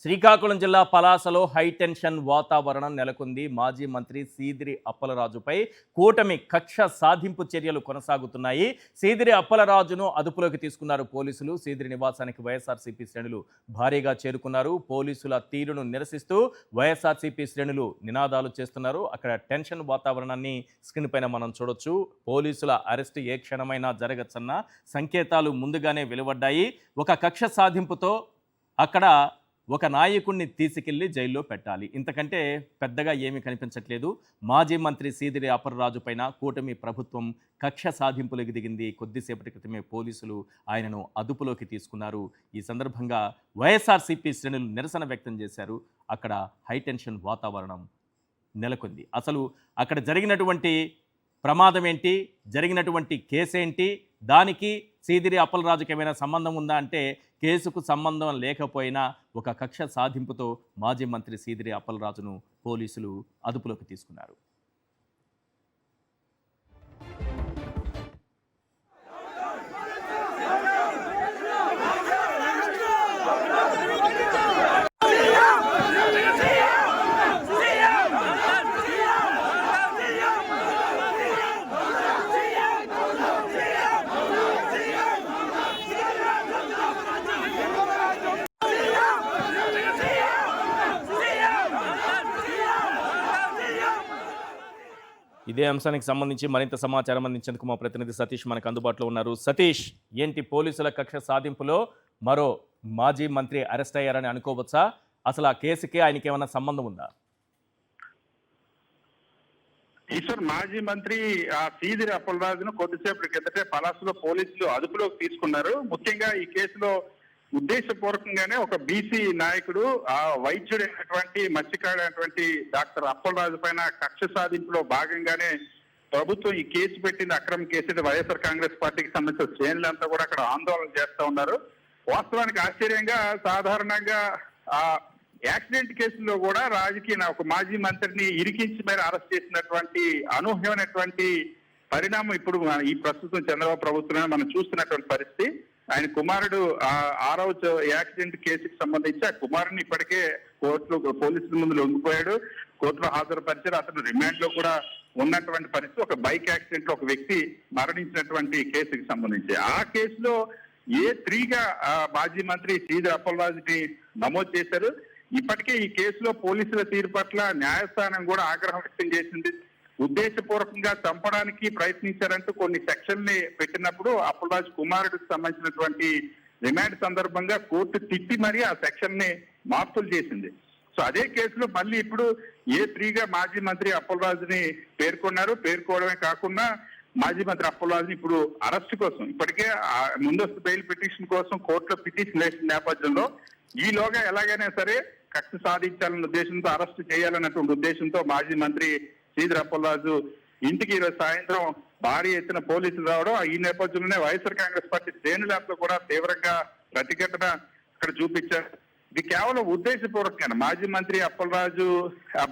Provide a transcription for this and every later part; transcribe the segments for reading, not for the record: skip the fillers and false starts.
శ్రీకాకుళం జిల్లా పలాసలో హైటెన్షన్ వాతావరణం నెలకొంది. మాజీ మంత్రి సీదిరి అప్పలరాజుపై కూటమి కక్ష సాధింపు చర్యలు కొనసాగుతున్నాయి. సీదిరి అప్పలరాజును అదుపులోకి తీసుకున్నారు పోలీసులు. సీదిరి నివాసానికి వైఎస్ఆర్సీపీ శ్రేణులు భారీగా చేరుకున్నారు. పోలీసుల తీరును నిరసిస్తూ వైఎస్ఆర్సీపీ శ్రేణులు నినాదాలు చేస్తున్నారు. అక్కడ టెన్షన్ వాతావరణాన్ని స్క్రీన్ పైన మనం చూడొచ్చు. పోలీసుల అరెస్టు ఏ క్షణమైనా జరగచ్చన్న సంకేతాలు ముందుగానే వెలువడ్డాయి. ఒక కక్ష సాధింపుతో అక్కడ ఒక నాయకుడిని తీసుకెళ్లి జైల్లో పెట్టాలి. ఇంతకంటే పెద్దగా ఏమీ కనిపించట్లేదు. మాజీ మంత్రి సీదిరి అప్పలరాజు పైన కూటమి ప్రభుత్వం కక్ష సాధింపులకు దిగింది. కొద్దిసేపటి క్రితమే పోలీసులు ఆయనను అదుపులోకి తీసుకున్నారు. ఈ సందర్భంగా వైఎస్ఆర్సీపీ శ్రేణులు నిరసన వ్యక్తం చేశారు. అక్కడ హైటెన్షన్ వాతావరణం నెలకొంది. అసలు అక్కడ జరిగినటువంటి ప్రమాదం ఏంటి, జరిగినటువంటి కేసేంటి, దానికి సీదిరి అప్పలరాజుకి ఏమైనా సంబంధం ఉందా అంటే కేసుకు సంబంధం లేకపోయినా ఒక కక్ష సాధింపుతో మాజీ మంత్రి సీదిరి అప్పలరాజును పోలీసులు అదుపులోకి తీసుకున్నారు. ఇదే అంశానికి సంబంధించి మరింత సమాచారం అందించేందుకు మా ప్రతినిధి సతీష్ మనకు అందుబాటులో ఉన్నారు. సతీష్, ఏంటి పోలీసుల కక్ష సాధింపులో మరో మాజీ మంత్రి అరెస్ట్ అయ్యారని అనుకోవచ్చా? అసలు ఆ కేసుకి ఆయనకి ఏమైనా సంబంధం ఉందా? ఈశ్వర్, మాజీ మంత్రి సీదిరి అప్పలరాజును కొద్దిసేపటి కిందటే పలాసలో పోలీసులు అదుపులోకి తీసుకున్నారు. ముఖ్యంగా ఈ కేసులో ఉద్దేశపూర్వకంగానే ఒక బీసీ నాయకుడు వైద్యుడైనటువంటి మత్స్యకారైనటువంటి డాక్టర్ అప్పలరాజు పైన కక్ష సాధింపులో భాగంగానే ప్రభుత్వం ఈ కేసు పెట్టింది. అక్రమ కేసు. వైఎస్ఆర్ కాంగ్రెస్ పార్టీకి సంబంధించిన శ్రేణులంతా కూడా అక్కడ ఆందోళన చేస్తా ఉన్నారు. వాస్తవానికి ఆశ్చర్యంగా సాధారణంగా యాక్సిడెంట్ కేసుల్లో కూడా రాజకీయ ఒక మాజీ మంత్రిని ఇరికించి మేర అరెస్ట్ చేసినటువంటి అనూహ్యమైనటువంటి పరిణామం ఇప్పుడు ఈ ప్రస్తుతం చంద్రబాబు ప్రభుత్వమే మనం చూస్తున్నటువంటి పరిస్థితి. ఆయన కుమారుడు 6వ యాక్సిడెంట్ కేసుకి సంబంధించి ఆ కుమారుని ఇప్పటికే కోర్టులో పోలీసుల ముందు లొంగిపోయాడు. కోర్టులో హాజరుపరిచారు. అతను రిమాండ్ లో కూడా ఉన్నటువంటి పరిస్థితి. ఒక బైక్ యాక్సిడెంట్ లో ఒక వ్యక్తి మరణించినటువంటి కేసుకి సంబంధించి ఆ కేసులో A3గా మాజీ మంత్రి సీదిరి అప్పలరాజుని నమోదు చేశారు. ఇప్పటికే ఈ కేసులో పోలీసుల తీరు పట్ల న్యాయస్థానం కూడా ఆగ్రహం వ్యక్తం చేసింది. ఉద్దేశపూర్వకంగా చంపడానికి ప్రయత్నించారంటూ కొన్ని సెక్షన్ని పెట్టినప్పుడు అప్పలరాజు కుమారుడికి సంబంధించినటువంటి రిమాండ్ సందర్భంగా కోర్టు తిట్టి మరీ ఆ సెక్షన్ ని మార్పులు చేసింది. సో అదే కేసులో మళ్ళీ ఇప్పుడు A3గా మాజీ మంత్రి అప్పలరాజుని పేర్కొన్నారు. పేర్కోవడమే కాకుండా మాజీ మంత్రి అప్పలరాజుని ఇప్పుడు అరెస్ట్ కోసం ఇప్పటికే ముందస్తు బెయిల్ పిటిషన్ కోసం కోర్టులో పిటిషన్ వేసిన నేపథ్యంలో ఈలోగా ఎలాగైనా సరే కక్ష సాధించాలన్న ఉద్దేశంతో అరెస్ట్ చేయాలన్నటువంటి ఉద్దేశంతో మాజీ మంత్రి సీదిరి అప్పలరాజు ఇంటికి ఈరోజు సాయంత్రం భారీ ఎత్తున పోలీసులు రావడం, ఈ నేపథ్యంలోనే వైఎస్ఆర్ కాంగ్రెస్ పార్టీ శ్రేణులంతా కూడా తీవ్రంగా ప్రతిఘటన అక్కడ చూపించారు. ఇది కేవలం ఉద్దేశపూర్వకంగా మాజీ మంత్రి అప్పలరాజు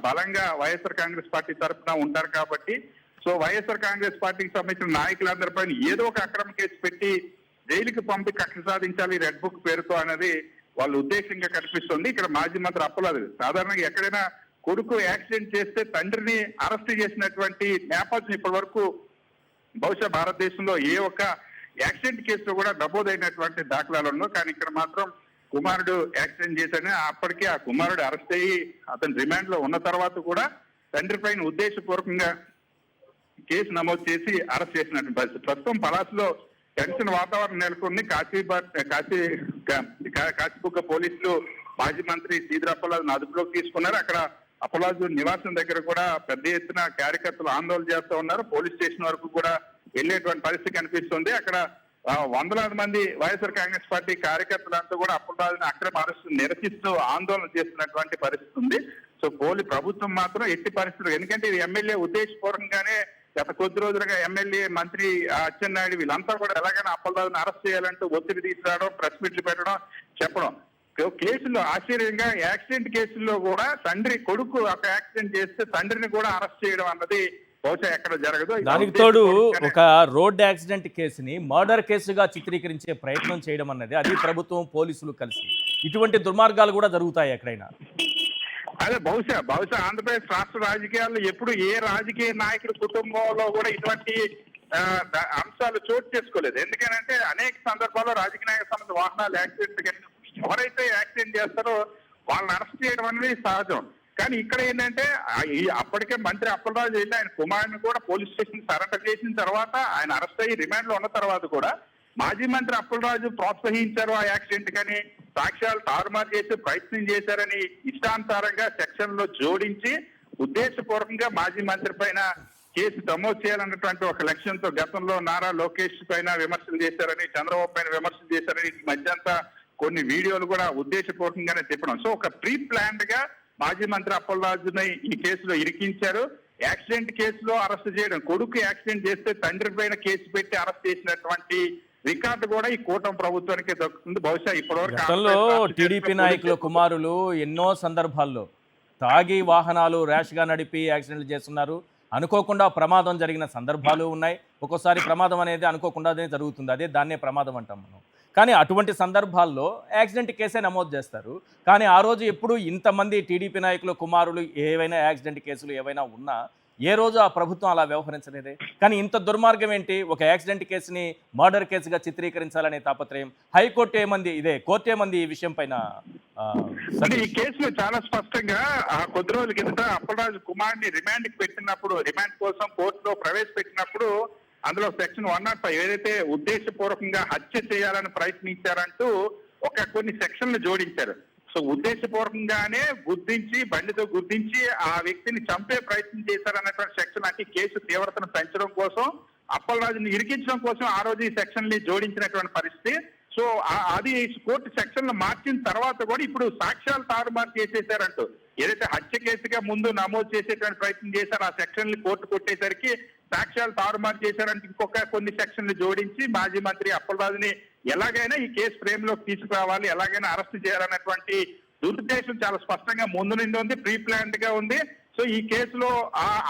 బలంగా వైఎస్ఆర్ కాంగ్రెస్ పార్టీ తరఫున ఉంటారు కాబట్టి సో వైఎస్ఆర్ కాంగ్రెస్ పార్టీకి సంబంధించిన నాయకులందరిపైన ఏదో ఒక అక్రమ కేసు పెట్టి జైలుకి పంపి కక్ష సాధించాలి రెడ్ బుక్ పేరుతో అనేది వాళ్ళ ఉద్దేశంగా కనిపిస్తుంది. ఇక్కడ మాజీ మంత్రి అప్పలరాజు సాధారణంగా ఎక్కడైనా కొడుకు యాక్సిడెంట్ చేస్తే తండ్రిని అరెస్ట్ చేసినటువంటి నేపథ్యం ఇప్పటి వరకు బహుశా భారతదేశంలో ఏ ఒక్క యాక్సిడెంట్ కేసులో కూడా నమోదైనటువంటి దాఖలాలు. కానీ ఇక్కడ మాత్రం కుమారుడు యాక్సిడెంట్ చేశాడని అప్పటికే ఆ కుమారుడు అరెస్ట్ అయ్యి అతను రిమాండ్ లో ఉన్న తర్వాత కూడా తండ్రి పైన ఉద్దేశపూర్వకంగా కేసు నమోదు చేసి అరెస్ట్ చేసినటువంటి పరిస్థితి. ప్రస్తుతం పలాసలో టెన్షన్ వాతావరణం నెలకొంది. కాశీబుగ్గ పోలీసులు మాజీ మంత్రి సీదిరి అప్పలరాజును అదుపులోకి తీసుకున్నారు. అక్కడ అప్పలరాజు నివాసం దగ్గర కూడా పెద్ద ఎత్తున కార్యకర్తలు ఆందోళన చేస్తూ ఉన్నారు. పోలీస్ స్టేషన్ వరకు కూడా వెళ్లేటువంటి పరిస్థితి కనిపిస్తుంది. అక్కడ వందలాది మంది వైఎస్ఆర్ కాంగ్రెస్ పార్టీ కార్యకర్తలంతా కూడా అప్పలరాజుని అక్రమ అరెస్టు నిరసిస్తూ ఆందోళన చేస్తున్నటువంటి పరిస్థితి ఉంది. సో ప్రభుత్వం మాత్రం ఎట్టి పరిస్థితులు, ఎందుకంటే ఇది ఎమ్మెల్యే ఉద్దేశపూర్వకంగానే గత కొద్ది రోజులుగా ఎమ్మెల్యే మంత్రి అచ్చెన్నాయుడు వీళ్ళంతా కూడా ఎలాగైనా అప్పలరాజుని అరెస్ట్ చేయాలంటూ ఒత్తిడి తీసుకురావడం, ప్రెస్ మీట్లు పెట్టడం, చెప్పడం. కేసుల్లో ఆశ్చర్యంగా యాక్సిడెంట్ కేసుల్లో కూడా తండ్రి కొడుకు ఒక యాక్సిడెంట్ చేస్తే తండ్రిని కూడా అరెస్ట్ చేయడం అన్నది బహుశా ఎక్కడ జరగదు. దానికి తోడు ఒక రోడ్ యాక్సిడెంట్ కేసుని మర్డర్ కేసుగా చిత్రీకరించే ప్రయత్నం చేయడం అన్నది అది ప్రభుత్వం పోలీసులు కలిసి ఇటువంటి దుర్మార్గాలు కూడా జరుగుతాయి ఎక్కడైనా? అదే బహుశా ఆంధ్రప్రదేశ్ రాష్ట్ర రాజకీయాల్లో ఎప్పుడు ఏ రాజకీయ నాయకుడి కుటుంబంలో కూడా ఇటువంటి అంశాలు చోటు చేసుకోలేదు. ఎందుకంటే అనేక సందర్భాల్లో రాజకీయ నాయక సంబంధ వాహనాలు యాక్సిడెంట్ ఎవరైతే యాక్సిడెంట్ చేస్తారో వాళ్ళని అరెస్ట్ చేయడం అనేది సహజం. కానీ ఇక్కడ ఏంటంటే అప్పటికే మంత్రి అప్పలరాజు వెళ్ళి ఆయన కుమారుని కూడా పోలీస్ స్టేషన్ సరెండర్ చేసిన తర్వాత ఆయన అరెస్ట్ అయ్యి రిమాండ్ లో ఉన్న తర్వాత కూడా మాజీ మంత్రి అప్పలరాజు ప్రోత్సహించారు ఆ యాక్సిడెంట్ కని, సాక్ష్యాలు తారుమారు చేసి ప్రయత్నం చేశారని ఇష్టానుసారంగా సెక్షన్లో జోడించి ఉద్దేశపూర్వకంగా మాజీ మంత్రి పైన కేసు నమోదు చేయాలన్నటువంటి ఒక లక్ష్యంతో గతంలో నారా లోకేష్ పైన విమర్శలు చేశారని, చంద్రబాబు పైన విమర్శలు చేశారని మధ్యంతా కొన్ని వీడియోలు కూడా ఉద్దేశపూర్వకంగానే చెప్పడం. సో ఒక ప్రీ ప్లాన్డ్ గా మాజీ మంత్రి అప్పలరాజుని ఈ కేసులో ఇరికించారు. యాక్సిడెంట్ కేసులో అరెస్ట్ చేయడం, కొడుకు యాక్సిడెంట్ చేస్తే తండ్రి పైన కేసు పెట్టి అరెస్ట్ చేసినటువంటి రికార్డు కూడా ఈ కూటమి ప్రభుత్వానికి దక్కుతుంది. బహుశా ఇప్పటివరకు టీడీపీ నాయకుల కుమారులు ఎన్నో సందర్భాల్లో తాగి వాహనాలు ర్యాష్ గా నడిపి యాక్సిడెంట్లు చేస్తున్నారు. అనుకోకుండా ప్రమాదం జరిగిన సందర్భాలు ఉన్నాయి. ఒక్కోసారి ప్రమాదం అనేది అనుకోకుండానే జరుగుతుంది, అదే దాన్నే ప్రమాదం అంటాం మనం. కానీ అటువంటి సందర్భాల్లో యాక్సిడెంట్ కేసే నమోదు చేస్తారు. కానీ ఆ రోజు ఎప్పుడు ఇంతమంది టీడీపీ నాయకుల కుమారులు ఏవైనా యాక్సిడెంట్ కేసులు ఏవైనా ఉన్నా ఏ రోజు ఆ ప్రభుత్వం అలా వ్యవహరించలేదే. కానీ ఇంత దుర్మార్గం ఏంటి? ఒక యాక్సిడెంట్ కేసుని మర్డర్ కేసుగా చిత్రీకరించాలనే తాపత్రయం. హైకోర్టు ఏమంది, కోర్టు ఏమంది ఈ విషయం పైన? ఈ కేసులో చాలా స్పష్టంగా కొద్ది రోజుల కిందట అప్పలరాజు కుమార్ని రిమాండ్ కి పెట్టినప్పుడు, రిమాండ్ కోసం కోర్టులో ప్రవేశపెట్టినప్పుడు అందులో సెక్షన్ 105 ఏదైతే ఉద్దేశపూర్వకంగా హత్య చేయాలని ప్రయత్నించారంటూ కొన్ని సెక్షన్లు జోడించారు. సో ఉద్దేశపూర్వకంగానే బండితో గుర్తించి ఆ వ్యక్తిని చంపే ప్రయత్నం చేశారన్నటువంటి సెక్షన్, అంటే కేసు తీవ్రతను పెంచడం కోసం, అప్పలరాజుని ఇరికించడం కోసం ఆ రోజు ఈ సెక్షన్ ని జోడించినటువంటి పరిస్థితి. సో అది కోర్టు సెక్షన్లు మార్చిన తర్వాత కూడా ఇప్పుడు సాక్ష్యాలు తారుమారు చేసేసారంటూ ఏదైతే హత్య కేసుగా ముందు నమోదు చేసేటువంటి ప్రయత్నం చేశారో ఆ సెక్షన్లు కోర్టు కొట్టేసరికి సాక్ష్యాలు తారుమారు చేశారంటే కొన్ని సెక్షన్లు జోడించి మాజీ మంత్రి అప్పలరాజుని ఎలాగైనా ఈ కేసు ఫ్రేమ్ లోకి తీసుకురావాలి, ఎలాగైనా అరెస్ట్ చేయాలన్నటువంటి దురుద్దేశం చాలా స్పష్టంగా ముందు నుండి ఉంది, ప్రీ ప్లాన్డ్ గా ఉంది. సో ఈ కేసులో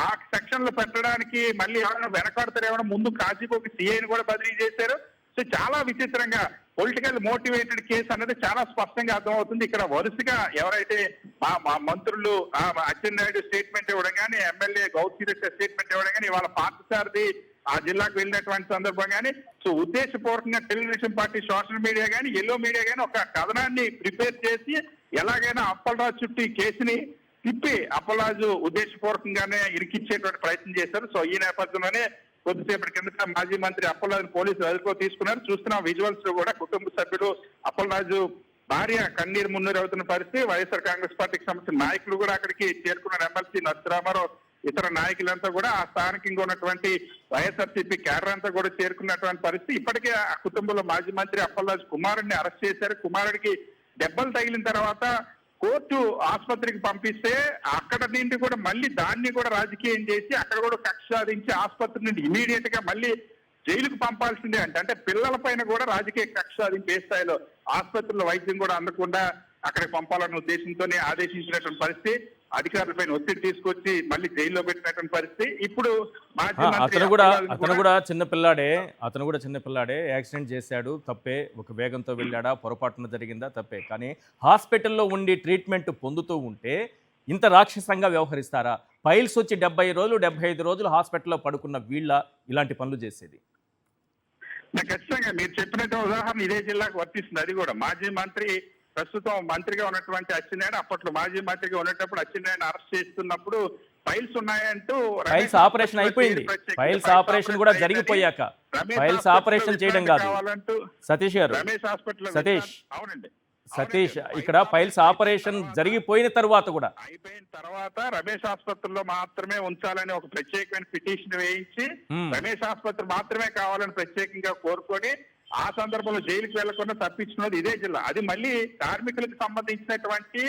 ఆ సెక్షన్లు పెట్టడానికి మళ్ళీ ఎవరైనా వెనకాడతారేమో ముందు కాశీపోకి సిఐని కూడా బదిలీ చేశారు. సో చాలా విచిత్రంగా పొలిటికల్ మోటివేటెడ్ కేసు అనేది చాలా స్పష్టంగా అర్థమవుతుంది. ఇక్కడ వరుసగా ఎవరైతే మా మంత్రులు అచ్చెన్నాయుడు స్టేట్మెంట్ ఇవ్వడం కానీ, ఎమ్మెల్యే గౌతమ్ స్టేట్మెంట్ ఇవ్వడం కానీ, వాళ్ళ పార్థసారథి ఆ జిల్లాకు వెళ్ళినటువంటి సందర్భం కానీ, సో ఉద్దేశపూర్వకంగా తెలుగుదేశం పార్టీ సోషల్ మీడియా కానీ, ఎల్లో మీడియా కానీ ఒక కథనాన్ని ప్రిపేర్ చేసి ఎలాగైనా అప్పలరాజు చుట్టూ ఈ కేసుని తిప్పి అప్పలరాజు ఉద్దేశపూర్వకంగానే ఇరికిచ్చేటువంటి ప్రయత్నం చేశారు. సో ఈ నేపథ్యంలోనే కొద్దిసేపటి కిందట మాజీ మంత్రి అప్పలరాజు పోలీసులు అదుపులో తీసుకున్నారు. చూస్తున్న విజువల్స్ లో కూడా కుటుంబ సభ్యులు, అప్పలరాజు భార్య కన్నీరు మున్నీరు అవుతున్న పరిస్థితి. వైఎస్ఆర్ కాంగ్రెస్ పార్టీకి సంబంధించిన నాయకులు కూడా అక్కడికి చేరుకున్నారు. ఎమ్మెల్సీ నరసింహారావు, ఇతర నాయకులంతా కూడా ఆ స్థానికంగా ఉన్నటువంటి వైఎస్ఆర్సీపీ క్యాడర్ అంతా కూడా చేరుకున్నటువంటి పరిస్థితి. ఇప్పటికే ఆ కుటుంబంలో మాజీ మంత్రి అప్పలరాజు కుమారుడిని అరెస్ట్ చేశారు. కుమారుడికి దెబ్బలు తగిలిన తర్వాత కోర్టు ఆసుపత్రికి పంపిస్తే అక్కడ నుండి కూడా మళ్ళీ దాన్ని కూడా రాజకీయం చేసి అక్కడ కూడా కక్ష సాధించి ఆసుపత్రి నుండి ఇమీడియట్ గా మళ్ళీ జైలుకు పంపాల్సిందే అంటే పిల్లల పైన కూడా రాజకీయ కక్ష సాధించే స్థాయిలో ఆసుపత్రిలో వైద్యం కూడా అందకుండా అక్కడికి పంపాలన్న ఉద్దేశంతోనే ఆదేశించినటువంటి పరిస్థితి. అధికారులపైన ఒత్తిడి తీసుకొచ్చి మళ్ళీ జైల్లో పెట్టినటువంటి పరిస్థితి. ఇప్పుడు అతను కూడా చిన్నపిల్లాడే యాక్సిడెంట్ చేశాడు, తప్పే. ఒక వేగంతో వెళ్ళాడా, పొరపాటున జరిగిందా, తప్పే. కానీ హాస్పిటల్లో ఉండి ట్రీట్మెంట్ పొందుతూ ఉంటే ఇంత రాక్షసంగా వ్యవహరిస్తారా? ఫైల్స్ వచ్చి 70 రోజులు 75 రోజులు హాస్పిటల్లో పడుకున్న వీళ్ళ ఇలాంటి పనులు చేసేది? ఖచ్చితంగా మీరు చెప్పినట్టు ఉదాహరణ ఇదే జిల్లాకు వర్తిస్తుంది. అది కూడా మాజీ మంత్రి, ప్రస్తుతం మంత్రిగా ఉన్నటువంటి అచ్చెన్నాయుడు, అప్పట్లో మాజీ మంత్రిగా ఉన్నప్పుడు అచ్చెన్నాయుడు అరెస్ట్ చేస్తున్నప్పుడు ఫైల్స్ ఉన్నాయంటూ ఫైల్స్ ఆపరేషన్ అయిపోయింది. ఫైల్స్ ఆపరేషన్ కూడా జరిగిపోయాక ఫైల్స్ ఆపరేషన్ చేయడం కాదు సతీష్ గారు, రమేష్ హాస్పిటల్ అవునండి సతీష్, ఇక్కడ ఫైల్స్ ఆపరేషన్ జరిగిపోయిన తర్వాత కూడా అయిపోయిన తర్వాత రమేష్ ఆసుపత్రిలో మాత్రమే ఉంచాలని ఒక ప్రత్యేకమైన పిటిషన్ వేయించి రమేష్ ఆసుపత్రి మాత్రమే కావాలని ప్రత్యేకంగా కోరుకొని ఆ సందర్భంలో జైలుకి వెళ్లకుండా తప్పించుకున్నది ఇదే జిల్లా. అది మళ్ళీ కార్మికులకు సంబంధించినటువంటి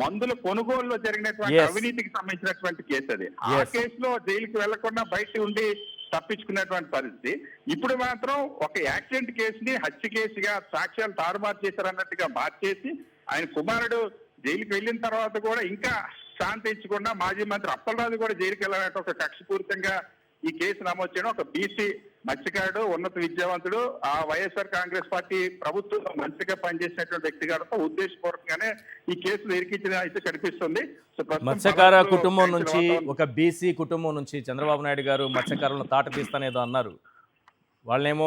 మందుల కొనుగోలులో జరిగినటువంటి అవినీతికి సంబంధించినటువంటి కేసు. అది ఆ కేసులో జైలుకి వెళ్లకుండా బయట ఉండి తప్పించుకున్నటువంటి పరిస్థితి. ఇప్పుడు మాత్రం ఒక యాక్సిడెంట్ కేసుని హత్య కేసుగా సాక్ష్యాలు తారుమారు చేశారన్నట్టుగా మార్చేసి ఆయన కుమారుడు జైలుకి వెళ్ళిన తర్వాత కూడా ఇంకా శాంతించకుండా మాజీ మంత్రి అప్పలరాజు కూడా జైలుకి వెళ్ళాలంటే ఒక కక్షపూరితంగా ఈ కేసు నమోదు చేయడం. ఒక బీసీ మత్స్యకారుడు, ఉన్నత విద్యావంతుడు, ఆ వైఎస్ఆర్ కాంగ్రెస్ పార్టీ ప్రభుత్వంలో మంత్రిగా పనిచేసినటువంటి వ్యక్తి గారితో ఉద్దేశపూర్వకంగానే ఈ కేసులు ఇరికించిన అయితే కనిపిస్తుంది. సో ప్రస్తుతం మత్స్యకార పలాసలో కుటుంబం టెన్షన్ నుంచి, వాతావరణం. ఒక బీసీ కుటుంబం నుంచి చంద్రబాబు నాయుడు గారు మత్స్యకారులను తాట తీస్తానేదో అన్నారు. వాళ్ళేమో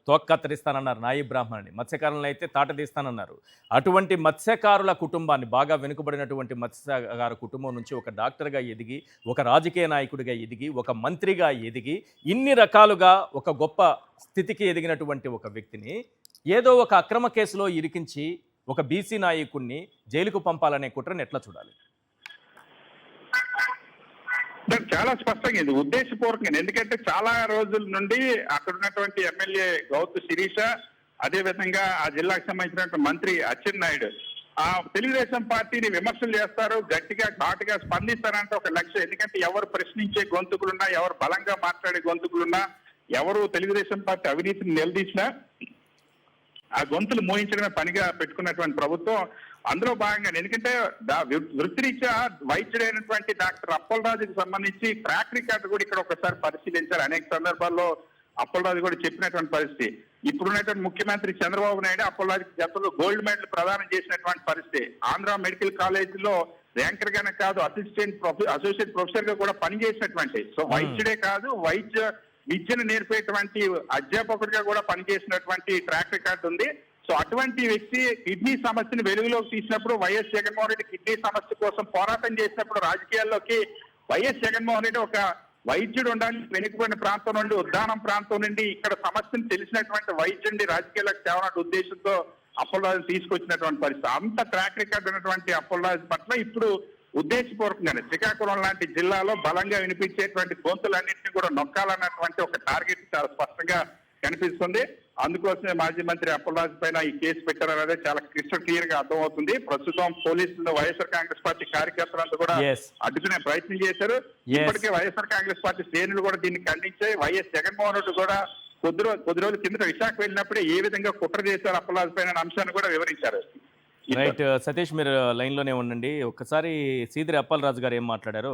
తోక కత్తిరిస్తానన్నారు నాయి బ్రాహ్మణుని, మత్స్యకారులను అయితే తాట తీస్తానన్నారు. అటువంటి మత్స్యకారుల కుటుంబాన్ని, బాగా వెనుకబడినటువంటి మత్స్యకార కుటుంబం నుంచి ఒక డాక్టర్గా ఎదిగి, ఒక రాజకీయ నాయకుడిగా ఎదిగి, ఒక మంత్రిగా ఎదిగి, ఇన్ని రకాలుగా ఒక గొప్ప స్థితికి ఎదిగినటువంటి ఒక వ్యక్తిని ఏదో ఒక అక్రమ కేసులో ఇరికించి ఒక బీసీ నాయకుడిని జైలుకు పంపాలనే కుట్రని ఎట్లా చూడాలి? చాలా స్పష్టంగా ఇది ఉద్దేశపూర్వకంగా, ఎందుకంటే చాలా రోజుల నుండి అక్కడ ఉన్నటువంటి ఎమ్మెల్యే గౌతు శిరీష, అదే విధంగా ఆ జిల్లాకు సంబంధించినటువంటి మంత్రి అచ్చెన్నాయుడు ఆ తెలుగుదేశం పార్టీని విమర్శలు చేస్తారు, గట్టిగా ఘాటుగా స్పందిస్తారంటే ఒక లక్ష్యం. ఎందుకంటే ఎవరు ప్రశ్నించే గొంతుకులున్నా, ఎవరు బలంగా మాట్లాడే గొంతుకులున్నా, ఎవరు తెలుగుదేశం పార్టీ అవినీతిని నిలదీసినా ఆ గొంతులు మోయించడమే పనిగా పెట్టుకున్నటువంటి ప్రభుత్వం. అందులో భాగంగా ఎందుకంటే వృత్తిరీత్యా వైద్యుడైనటువంటి డాక్టర్ అప్పలరాజుకి సంబంధించి ట్రాక్ రికార్డు కూడా ఇక్కడ ఒకసారి పరిశీలించారు. అనేక సందర్భాల్లో అప్పలరాజు కూడా చెప్పినటువంటి పరిస్థితి. ఇప్పుడున్నటువంటి ముఖ్యమంత్రి చంద్రబాబు నాయుడు అప్పలరాజుకి గతంలో గోల్డ్ మెడల్ ప్రదానం చేసినటువంటి పరిస్థితి. ఆంధ్ర మెడికల్ కాలేజీలో ర్యాంకర్ గానే కాదు, అసోసియేట్ ప్రొఫెసర్ గా కూడా పనిచేసినటువంటి, సో వైద్యుడే కాదు, విద్యను నేర్పేటువంటి అధ్యాపకుడిగా కూడా పనిచేసినటువంటి ట్రాక్ రికార్డు ఉంది. సో అటువంటి వ్యక్తి కిడ్నీ సమస్యను వెలుగులోకి తీసినప్పుడు, వైఎస్ జగన్మోహన్ రెడ్డి కిడ్నీ సమస్య కోసం పోరాటం చేసినప్పుడు రాజకీయాల్లోకి వైఎస్ జగన్మోహన్ రెడ్డి ఒక వైద్యుడు ఉండాలి, వెనుకబడిన ప్రాంతం నుండి, ఉద్దానం ప్రాంతం నుండి ఇక్కడ సమస్యను తెలిసినటువంటి వైద్యుడిని రాజకీయాలకు తేవాలనే ఉద్దేశంతో అప్పలరాజు తీసుకొచ్చినటువంటి పరిస్థితి. అంత ట్రాక్ రికార్డు ఉన్నటువంటి అప్పలరాజు పట్ల ఇప్పుడు ఉద్దేశపూర్వకంగానే శ్రీకాకుళం లాంటి జిల్లాలో బలంగా వినిపించేటువంటి గొంతులన్నింటినీ కూడా నొక్కాలన్నటువంటి ఒక టార్గెట్ చాలా స్పష్టంగా కనిపిస్తుంది. అందుకోసమే మాజీ మంత్రి అప్పలరాజు పైన ఈ కేసు పెట్టారనేది చాలా క్రిస్టల్ క్లియర్ గా అర్థమవుతుంది. ప్రస్తుతం పోలీసులు వైఎస్ఆర్ కాంగ్రెస్ పార్టీ కార్యకర్తలంతా కూడా అడ్డుకునే ప్రయత్నం చేశారు. ఇప్పటికే వైఎస్ఆర్ కాంగ్రెస్ పార్టీ శ్రేణులు కూడా దీన్ని ఖండించాయి. వైఎస్ జగన్మోహన్ రెడ్డి కూడా కొద్ది రోజుల కిందట విశాఖ వెళ్ళినప్పుడే ఏ విధంగా కుట్ర చేశారు అప్పలరాజు పైన అంశాన్ని కూడా వివరించారు. రైట్ సతీష్, మీరు లైన్లోనే ఉండండి. ఒక్కసారి సీదిరి అప్పలరాజు గారు ఏం మాట్లాడారో